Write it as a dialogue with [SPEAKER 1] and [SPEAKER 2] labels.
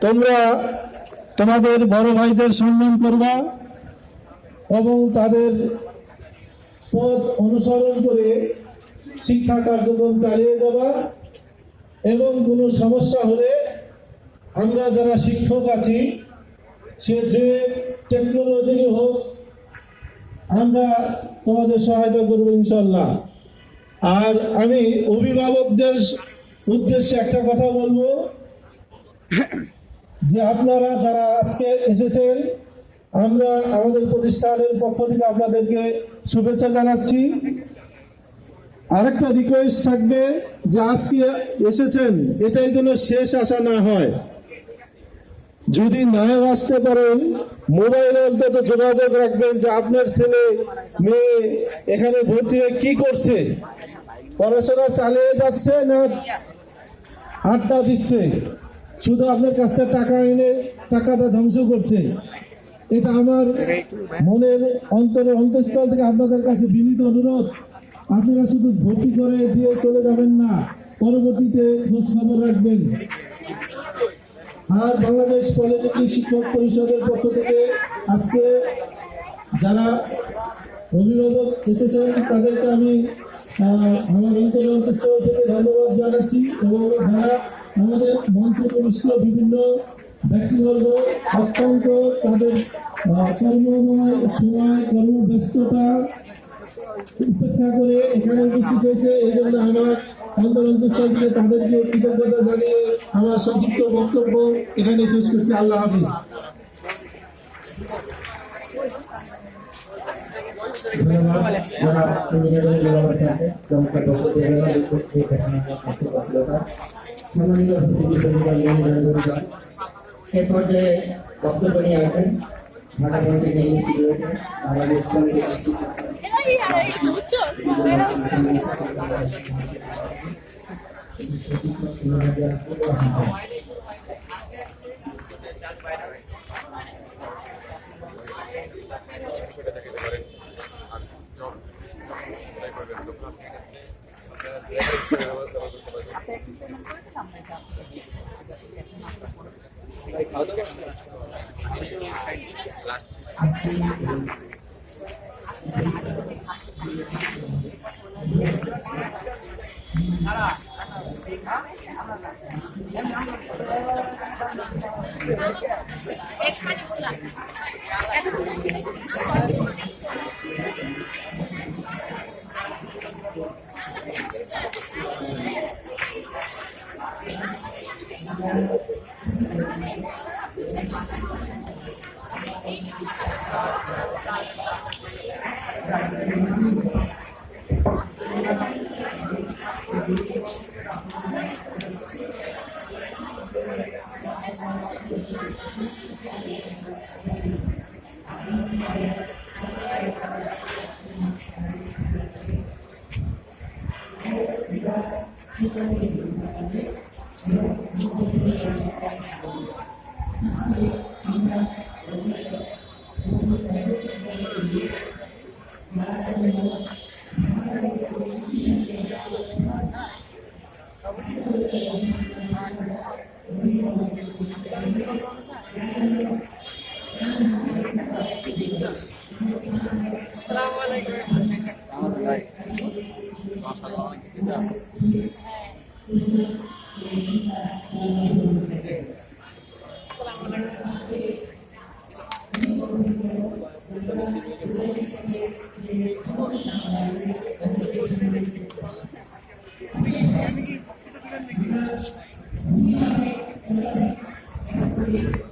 [SPEAKER 1] তোমরা তোমাদের বড় ভাইদের সম্মান করবা এবং তাদের পথ অনুসরণ করে শিক্ষা কার্যক্রম চালিয়ে যাবা এবং কোনো সমস্যা হলে আমরা যারা শিক্ষক আছি, সে যে টেকনোলজি হোক, আমরা তোমাদের সহায়তা করবো ইনশাল্লাহ। আর আমি অভিভাবকদের উদ্দেশ্যে একটা কথা বলবো যে আপনারা যারা আজকে এসেছেন, আমরা আমাদের প্রতিষ্ঠানের পক্ষ থেকে আপনাদেরকে শুভেচ্ছা জানাচ্ছি। আরেকটা রিকোয়েস্ট থাকবে যে আজকে এসেছেন এটাই যেন শেষ আশা না হয়। যদি নাও আসতে পারেন, মোবাইলে অন্তত যোগাযোগ রাখবেন যে আপনার ছেলে মেয়ে এখানে ভর্তি হয়ে কি করছে, পড়াশোনা চালিয়ে যাচ্ছে না আড্ডা দিচ্ছে, শুধু আপনার কাছ থেকে টাকা এনে টাকাটা ধ্বংস করছে। এটা আমার মনের অন্তঃস্থল থেকে আপনাদের কাছে বিনীত অনুরোধ, আপনারা শুধু ভর্তি করে দিয়ে চলে যাবেন না, পরবর্তীতে খোঁজ খবর রাখবেন। আর বাংলাদেশ পলিটেকনিক শিক্ষক পরিষদের পক্ষ থেকে আজকে যারা অভিভাবক এসেছেন তাদেরকে আমি আমার অন্তঃস্থল থেকে ধন্যবাদ জানাচ্ছি এবং যারা আমাদের মঞ্চে পরিষ্কার বিভিন্ন ব্যক্তিবর্গ অত্যন্ত তাদের কর্মময় সময় কর্মব্যস্ততা উপেক্ষা করে এখানে উপস্থিত হয়েছে। এই জন্য আমার অন্তঃস্থল থেকে তাদেরকে কৃতজ্ঞতা জানিয়ে আমার সংক্ষিপ্ত বক্তব্য এখানে শেষ করছি। আল্লাহ হাফিজ।
[SPEAKER 2] এ পর্যায়ে বক্তব্য নিয়ে আসবেন ঢাকা পলিটেকনিক ইনস্টিটিউটে বাংলাদেশ পলিটেকনিক